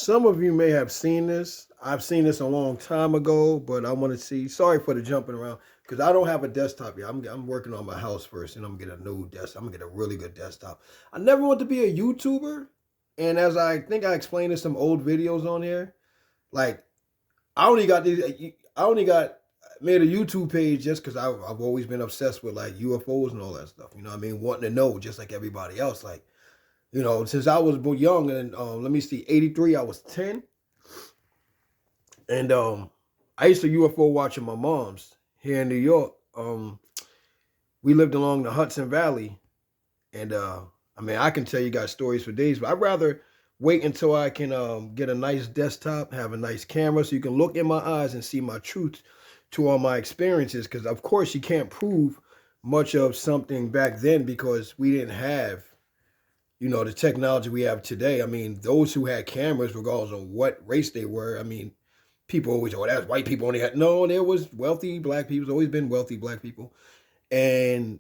Some of you may have seen this. I've seen this a long time ago, but I want to see. Sorry for the jumping around because I don't have a desktop yet. I'm working on my house first, and I'm gonna get a new desk. I'm gonna get a really good desktop. I never want to be a YouTuber, and as I think I explained in some old videos on here, like I only got these. I only got made a YouTube page just because I've always been obsessed with like UFOs and all that stuff. You know what I mean? Wanting to know just like everybody else. Like since I was young, and let me see, 83, I was 10. And I used to UFO watch at my mom's here in New York. We lived along the Hudson Valley. And I mean, I can tell you guys stories for days, but I'd rather wait until I can get a nice desktop, have a nice camera so you can look in my eyes and see my truth to all my experiences. Because, of course, you can't prove much of something back then because we didn't have the technology we have today. I mean, those who had cameras, regardless of what race they were, I mean, people always, oh, that's white people only had. No, there was wealthy black people. There's always been wealthy black people. And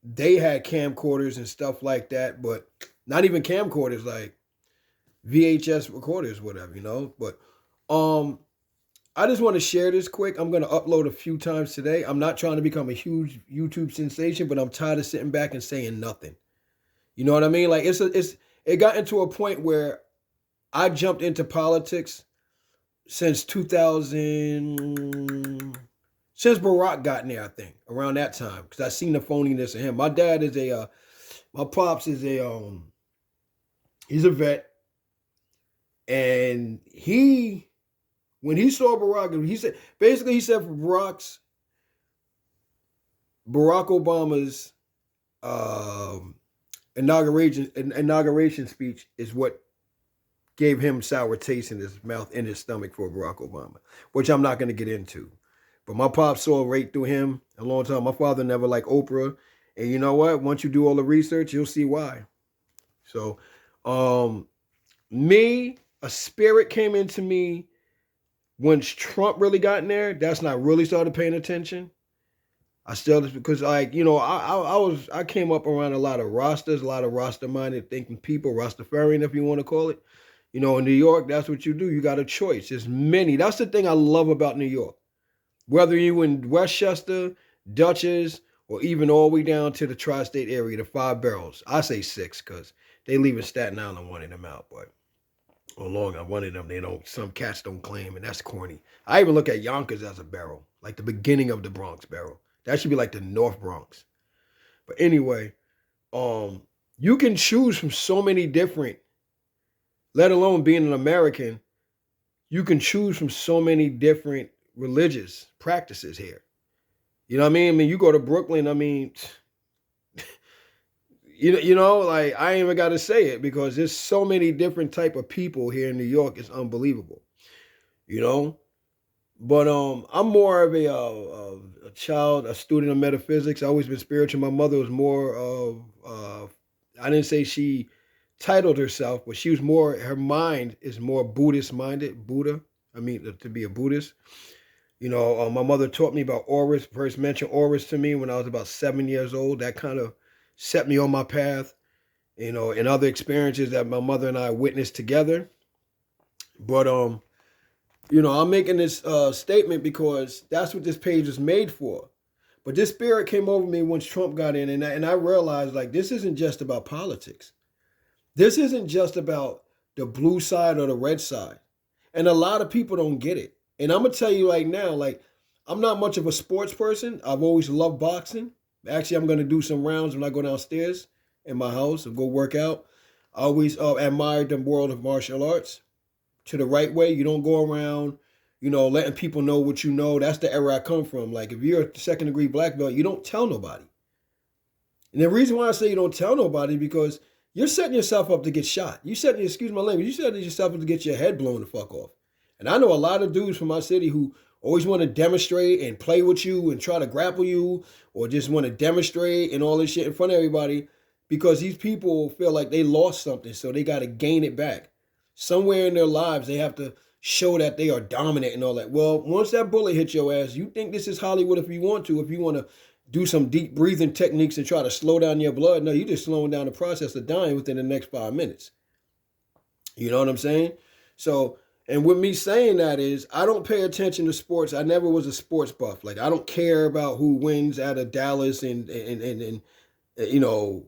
they had camcorders and stuff like that, but not even camcorders, like VHS recorders, whatever. But I just want to share this quick. I'm going to upload a few times today. I'm not trying to become a huge YouTube sensation, but I'm tired of sitting back and saying nothing. You know what I mean? Like it got into a point where I jumped into politics since 2000, since Barack got in there, I think, around that time, because I seen the phoniness of him. My dad is my pops is he's a vet, and when he saw Barack, he said for Barack Obama's inauguration speech is what gave him sour taste in his mouth, in his stomach for Barack Obama, which I'm not going to get into. But my pop saw right through him a long time. My father never liked Oprah. And you know what? Once you do all the research, you'll see why. So, a spirit came into me once Trump really got in there. That's when I really started paying attention. I still, because I came up around a lot of Rastas, a lot of Rasta-minded thinking people, Rastafarian, if you want to call it. In New York, that's what you do. You got a choice. There's many. That's the thing I love about New York. Whether you in Westchester, Dutchess, or even all the way down to the tri-state area, the 5 Boroughs. I say 6 because they leaving Staten Island wanting them out, but along I wanted them. Some cats don't claim, and that's corny. I even look at Yonkers as a borough, like the beginning of the Bronx borough. That should be like the North Bronx. But anyway, you can choose from so many different, let alone being an American, you can choose from so many different religious practices here. You know what I mean? I mean, you go to Brooklyn, I mean, like I ain't even got to say it because there's so many different type of people here in New York. It's unbelievable, But I'm more of a child, a student of metaphysics. I always been spiritual. My mother was more of, I didn't say she titled herself, but she was more, her mind is more Buddhist minded, to be a Buddhist. My mother taught me about auras, first mentioned auras to me when I was about 7 years old. That kind of set me on my path, and other experiences that my mother and I witnessed together. But, I'm making this statement because that's what this page is made for. But this spirit came over me once Trump got in, and I realized, like, this isn't just about politics. This isn't just about the blue side or the red side. And a lot of people don't get it. And I'm going to tell you right now, like, I'm not much of a sports person. I've always loved boxing. Actually, I'm going to do some rounds when I go downstairs in my house and go work out. I always admired the world of martial arts to the right way. You don't go around, letting people know what you know. That's the era I come from. Like, if you're a second degree black belt, you don't tell nobody. And the reason why I say you don't tell nobody because you're setting yourself up to get shot. Excuse my language, you setting yourself up to get your head blown the fuck off. And I know a lot of dudes from my city who always want to demonstrate and play with you and try to grapple you or just want to demonstrate and all this shit in front of everybody because these people feel like they lost something, so they got to gain it back. Somewhere in their lives, they have to show that they are dominant and all that. Well, once that bullet hits your ass, you think this is Hollywood if you want to do some deep breathing techniques and try to slow down your blood. No, you're just slowing down the process of dying within the next 5 minutes. You know what I'm saying? So, and with me saying that is, I don't pay attention to sports. I never was a sports buff. Like I don't care about who wins out of Dallas and you know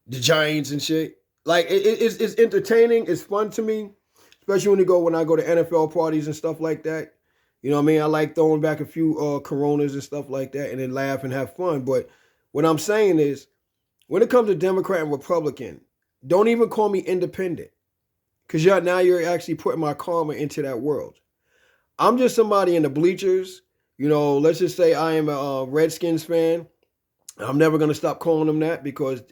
the Giants and shit. Like it's entertaining. It's fun to me, especially when I go to NFL parties and stuff like that. You know what I mean? I like throwing back a few Coronas and stuff like that, and then laugh and have fun. But what I'm saying is, when it comes to Democrat and Republican, don't even call me independent, because now you're actually putting my karma into that world. I'm just somebody in the bleachers. You know, let's just say I am a Redskins fan. I'm never going to stop calling them that because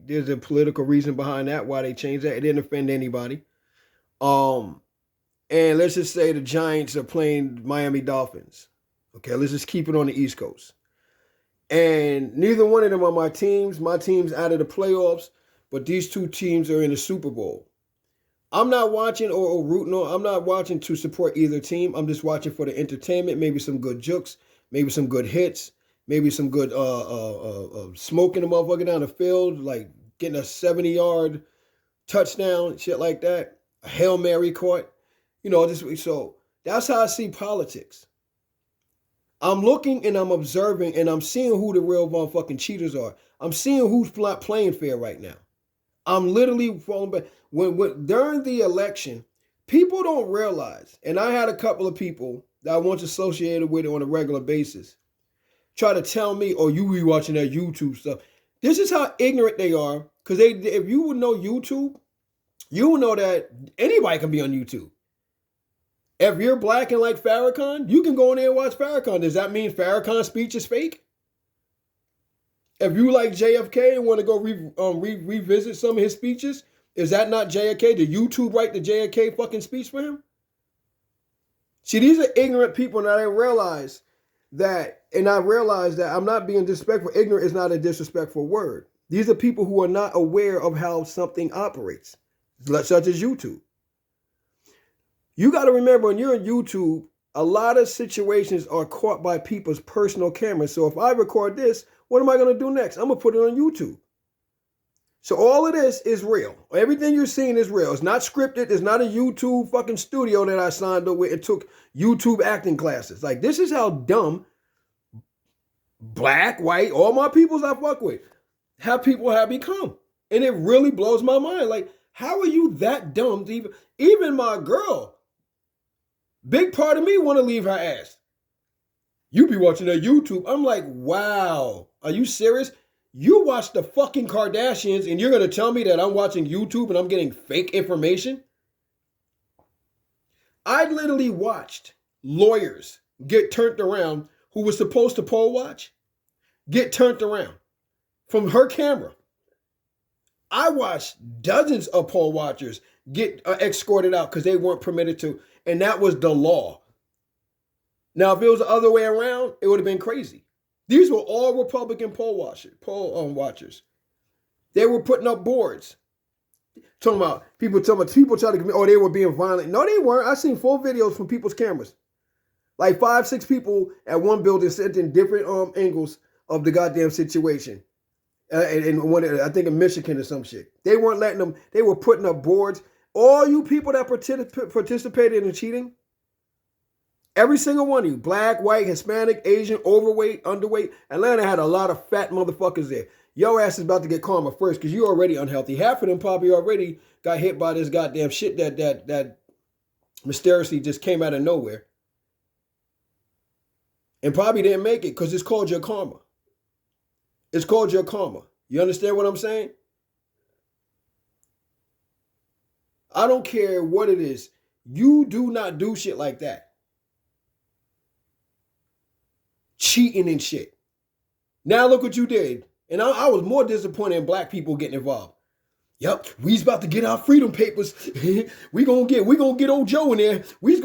there's a political reason behind that, why they changed that. It didn't offend anybody. And let's just say the Giants are playing Miami Dolphins. Okay, let's just keep it on the East Coast. And neither one of them are my teams. My team's out of the playoffs, but these two teams are in the Super Bowl. I'm not watching or rooting on. I'm not watching to support either team. I'm just watching for the entertainment, maybe some good jokes, maybe some good hits, maybe some good smoking the motherfucker down the field, like getting a 70-yard touchdown, shit like that. A Hail Mary caught. You know, so that's how I see politics. I'm looking and I'm observing and I'm seeing who the real motherfucking cheaters are. I'm seeing who's not playing fair right now. I'm literally falling back. When during the election, people don't realize, and I had a couple of people that I once associated with on a regular basis try to tell me, oh, you be watching that YouTube stuff. This is how ignorant they are, because if you would know YouTube, you would know that anybody can be on YouTube. If you're black and like Farrakhan, you can go in there and watch Farrakhan. Does that mean Farrakhan's speech is fake? If you like JFK and want to go revisit some of his speeches, is that not JFK? Did YouTube write the JFK fucking speech for him? See, these are ignorant people, and I realize that, I'm not being disrespectful. Ignorant is not a disrespectful word. These are people who are not aware of how something operates, such as YouTube. You got to remember, when you're on YouTube, a lot of situations are caught by people's personal cameras. So if I record this, what am I going to do next? I'm going to put it on YouTube. So all of this is real. Everything you're seeing is real. It's not scripted. It's not a YouTube fucking studio that I signed up with and took YouTube acting classes. Like, this is how dumb black, white, all my peoples I fuck with, how people have become. And it really blows my mind. Like, how are you that dumb to even my girl, big part of me want to leave her ass. You be watching that YouTube. I'm like, wow, are you serious? You watch the fucking Kardashians and you're going to tell me that I'm watching YouTube and I'm getting fake information? I literally watched lawyers get turned around who was supposed to poll watch, get turned around from her camera. I watched dozens of poll watchers get escorted out because they weren't permitted to, and that was the law. Now, if it was the other way around, it would have been crazy. These were all Republican poll watchers. They were putting up boards. People try to give me, oh, they were being violent. No, they weren't. I seen full videos from people's cameras. Like 5, 6 people at one building sitting in different angles of the goddamn situation. And one, I think in Michigan or some shit. They weren't letting them, they were putting up boards. All you people that participated in cheating, every single one of you, black, white, Hispanic, Asian, overweight, underweight, Atlanta had a lot of fat motherfuckers there. Your ass is about to get karma first because you're already unhealthy. Half of them probably already got hit by this goddamn shit that mysteriously just came out of nowhere. And probably didn't make it because it's called your karma. It's called your karma. You understand what I'm saying? I don't care what it is. You do not do shit like that. Cheating and shit. Now look what you did. And I was more disappointed in black people getting involved. Yep, we's about to get our freedom papers. we gonna get old Joe in there. We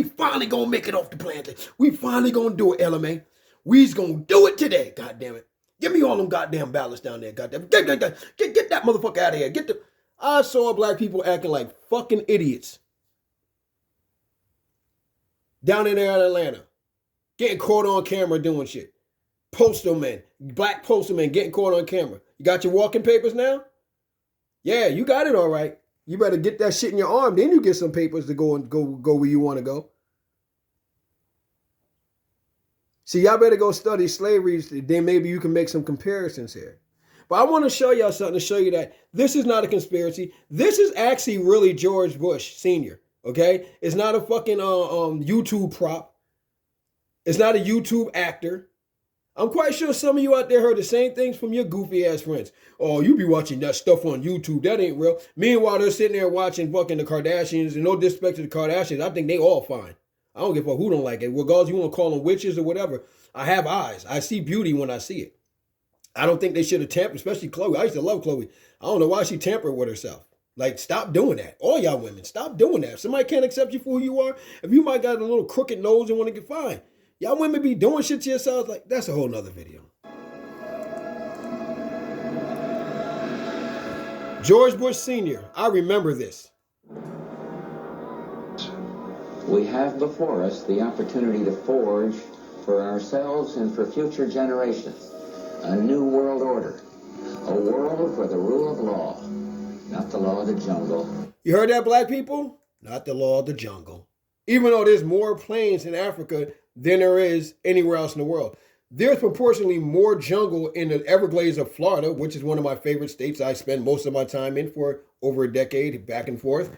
finally gonna make it off the planet. We finally gonna do it, LMA. We's gonna do it today, God damn it. Give me all them goddamn ballots down there, goddamn. Get that motherfucker out of here. I saw black people acting like fucking idiots down in there in Atlanta, getting caught on camera doing shit. Postal men, black postal men getting caught on camera. You got your walking papers now? Yeah, you got it all right. You better get that shit in your arm. Then you get some papers to go where you want to go. See, y'all better go study slavery. Then maybe you can make some comparisons here. But I want to show y'all something to show you that this is not a conspiracy. This is actually really George Bush Sr., okay? It's not a fucking YouTube prop. It's not a YouTube actor. I'm quite sure some of you out there heard the same things from your goofy ass friends. Oh, you be watching that stuff on YouTube. That ain't real. Meanwhile, they're sitting there watching fucking the Kardashians. And no disrespect to the Kardashians. I think they all fine. I don't give a fuck who don't like it. Regardless, you want to call them witches or whatever. I have eyes. I see beauty when I see it. I don't think they should have tampered, especially Chloe. I used to love Chloe. I don't know why she tampered with herself. Like, stop doing that. All y'all women, stop doing that. If somebody can't accept you for who you are, if you might got a little crooked nose and want to get fine. Y'all women be doing shit to yourselves. Like, that's a whole nother video. George Bush Sr., I remember this. We have before us the opportunity to forge for ourselves and for future generations a new world order, a world where the rule of law, not the law of the jungle. You heard that, black people? Not the law of the jungle. Even though there's more plains in Africa than there is anywhere else in the world. There's proportionally more jungle in the Everglades of Florida, which is one of my favorite states I spend most of my time in for over a decade, back and forth.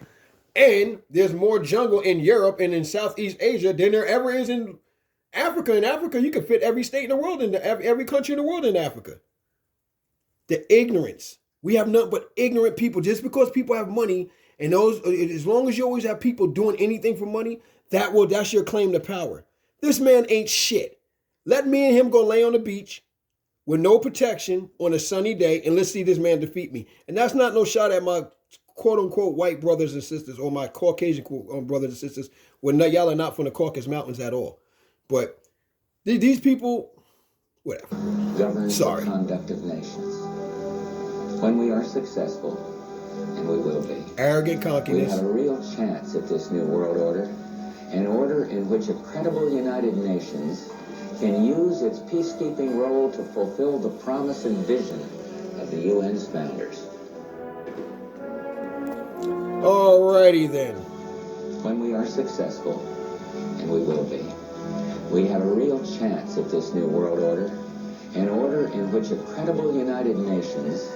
And there's more jungle in Europe and in Southeast Asia than there ever is in Africa. In Africa, you can fit every state in the world, every country in the world in Africa. The ignorance. We have nothing but ignorant people. Just because people have money, and those, as long as you always have people doing anything for money, that's your claim to power. This man ain't shit. Let me and him go lay on the beach with no protection on a sunny day, and let's see this man defeat me. And that's not no shot at my quote-unquote white brothers and sisters or my Caucasian brothers and sisters. Y'all are not from the Caucasus Mountains at all. But these people, whatever. Governs the conduct of nations. When we are successful, and we will be. Arrogant cockiness. We have a real chance at this new world order. An order in which a credible United Nations can use its peacekeeping role to fulfill the promise and vision of the UN's founders. Alrighty then. When we are successful, and we will be, we have a real chance at this new world order, an order in which a credible United Nations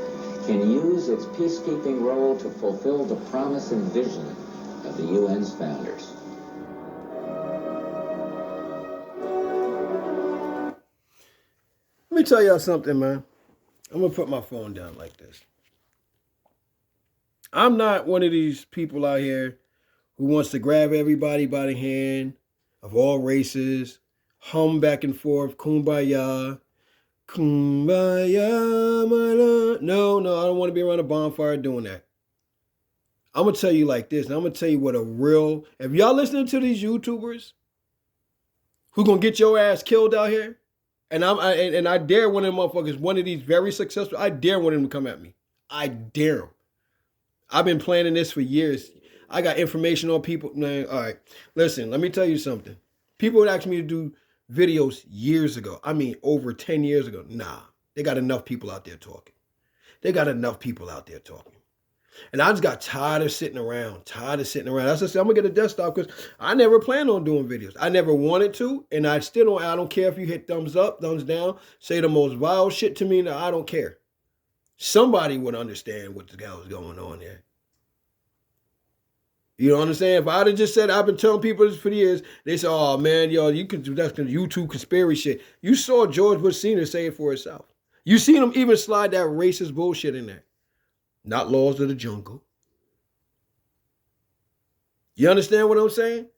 can use its peacekeeping role to fulfill the promise and vision of the UN's founders. Let me tell y'all something, man. I'm going to put my phone down like this. I'm not one of these people out here who wants to grab everybody by the hand of all races, hum back and forth, kumbaya, kumbaya, my love. No, I don't want to be around a bonfire doing that. I'm going to tell you like this, and I'm going to tell you what a real, if y'all listening to these YouTubers who going to get your ass killed out here, and I dare one of them motherfuckers, one of these very successful, I dare one of them to come at me. I dare them. I've been planning this for years. I got information on people. Man, all right, listen, let me tell you something. People would ask me to do videos years ago. I mean, over 10 years ago. Nah, they got enough people out there talking. And I just got tired of sitting around. That's just, I'm going to get a desktop because I never planned on doing videos. I never wanted to, and I still don't. I don't care if you hit thumbs up, thumbs down, say the most vile shit to me. No, I don't care. Somebody would understand what the hell is going on there. You know what I'm saying? If I'd have just said, I've been telling people this for years, they say, oh man, yo, you can do that YouTube conspiracy shit. You saw George Bush Sr. say it for himself. You seen him even slide that racist bullshit in there. Not laws of the jungle. You understand what I'm saying?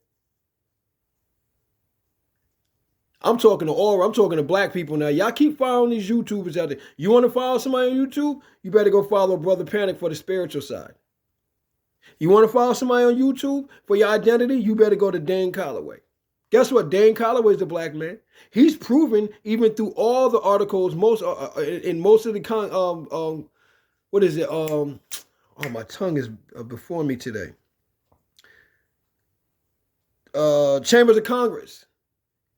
I'm talking to black people now. Y'all keep following these YouTubers out there. You want to follow somebody on YouTube? You better go follow Brother Panic for the spiritual side. You want to follow somebody on YouTube for your identity? You better go to Dane Calloway. Guess what? Dane Calloway is the black man. He's proven even through all the articles, in most of the what is it? Oh, my tongue is before me today. Chambers of Congress.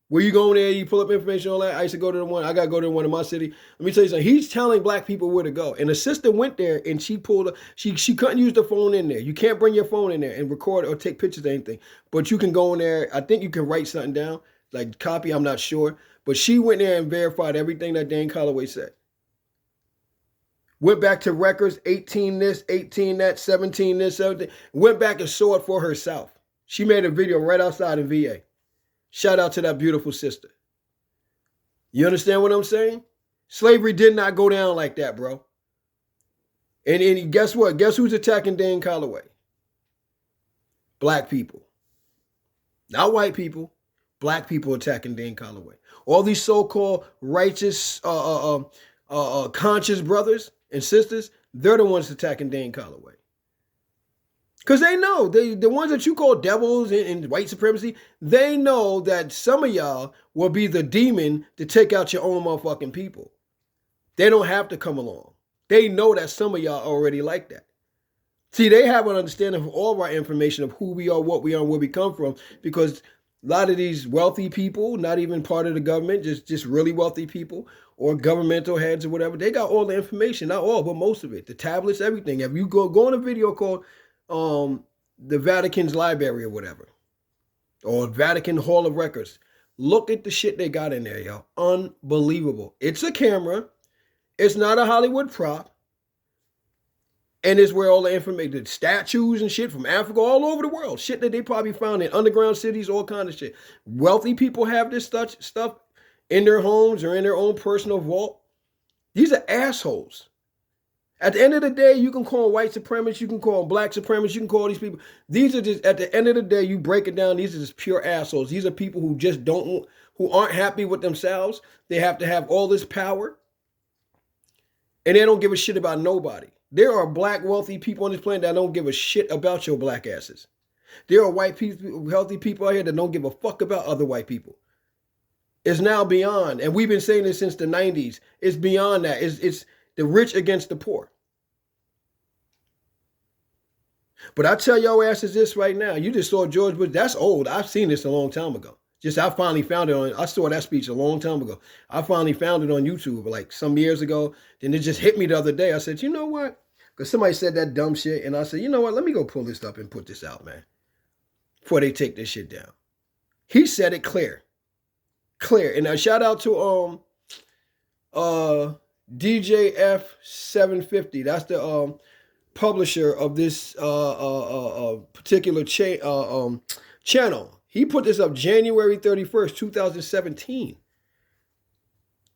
Where you go in there, you pull up information on that. I used to go to the one. I got to go to the one in my city. Let me tell you something. He's telling black people where to go. And the sister went there and she pulled up. She couldn't use the phone in there. You can't bring your phone in there and record or take pictures of anything. But you can go in there. I think you can write something down, like copy. I'm not sure. But she went there and verified everything that Dan Calloway said. Went back to records, 18 this, 18 that, 17 this, 17. Went back and saw it for herself. She made a video right outside in VA. Shout out to that beautiful sister. You understand what I'm saying? Slavery did not go down like that, bro. And guess what? Guess who's attacking Dan Calloway? Black people. Not white people. Black people attacking Dan Calloway. All these so-called righteous, conscious brothers and sisters, they're the ones attacking Dan Calloway. Because they know, the ones that you call devils and white supremacy, they know that some of y'all will be the demon to take out your own motherfucking people. They don't have to come along. They know that some of y'all already like that. See, they have an understanding of all of our information of who we are, what we are, and where we come from, because a lot of these wealthy people, not even part of the government, just really wealthy people or governmental heads or whatever, they got all the information, not all, but most of it. The tablets, everything. If you go on a video called the Vatican's library or whatever, or Vatican Hall of Records, look at the shit they got in there, yo. Unbelievable. It's a camera. It's not a Hollywood prop. And it's where all the information, the statues and shit from Africa, all over the world, shit that they probably found in underground cities, all kind of shit. Wealthy people have this stuff in their homes or in their own personal vault. These are assholes. At the end of the day, you can call them white supremacists, you can call them black supremacists, you can call these people. These are just, at the end of the day, you break it down, these are just pure assholes. These are people who just who aren't happy with themselves. They have to have all this power. And they don't give a shit about nobody. There are black wealthy people on this planet that don't give a shit about your black asses. There are white people, healthy people out here that don't give a fuck about other white people. It's now beyond, and we've been saying this since the 90s, it's beyond that. It's the rich against the poor. But I tell your asses this right now. You just saw George Bush. That's old. I've seen this a long time ago. I finally found it I saw that speech a long time ago. I finally found it on YouTube like some years ago. Then it just hit me the other day. I said, you know what? Because somebody said that dumb shit. And I said, you know what? Let me go pull this up and put this out, man. Before they take this shit down. He said it clear. Clear. And a shout out to DJF750. That's the publisher of this particular channel. He put this up January 31st, 2017.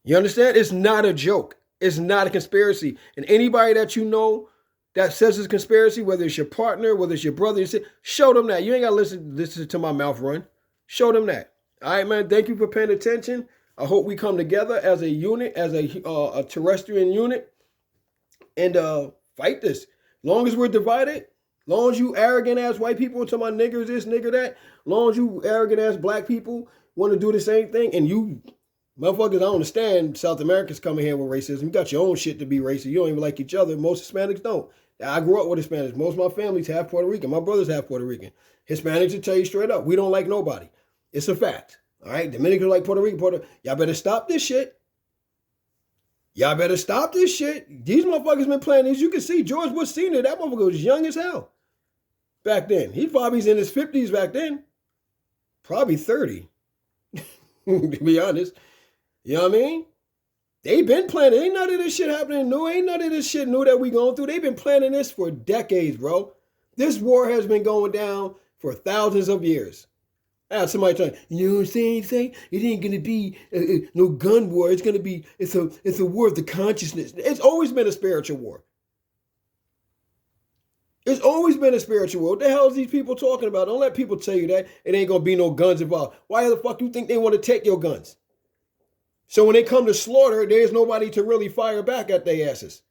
You understand? It's not a joke. It's not a conspiracy. And anybody that you know that says it's a conspiracy, whether it's your partner, whether it's your brother, show them that. You ain't got to listen to my mouth run. Show them that. All right, man. Thank you for paying attention. I hope we come together as a unit, as a terrestrial unit, and fight this. Long as we're divided, long as you arrogant ass white people talking about niggers this, nigger that, long as you arrogant ass black people want to do the same thing, and you motherfuckers, I don't understand South Americans coming here with racism. You got your own shit to be racist. You don't even like each other. Most Hispanics don't. I grew up with Hispanics. Most of my family's half Puerto Rican. My brother's half Puerto Rican. Hispanics will tell you straight up, we don't like nobody. It's a fact. All right? Dominicans like Puerto Rican. Y'all better stop this shit. Y'all better stop this shit. These motherfuckers been playing this. You can see George Bush Sr., that motherfucker was young as hell back then. He probably's in his 50s back then. Probably 30, to be honest. You know what I mean? They been planning. Ain't none of this shit happening new. Ain't none of this shit new that we going through. They've been planning this for decades, bro. This war has been going down for thousands of years. I had somebody trying, you know what I'm saying? It ain't going to be no gun war. It's going to be, it's a war of the consciousness. It's always been a spiritual war. It's always been a spiritual war. What the hell is these people talking about? Don't let people tell you that it ain't going to be no guns involved. Why the fuck you think they want to take your guns? So when they come to slaughter, there's nobody to really fire back at their asses.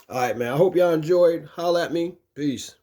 All right, man. I hope y'all enjoyed. Holla at me. Peace.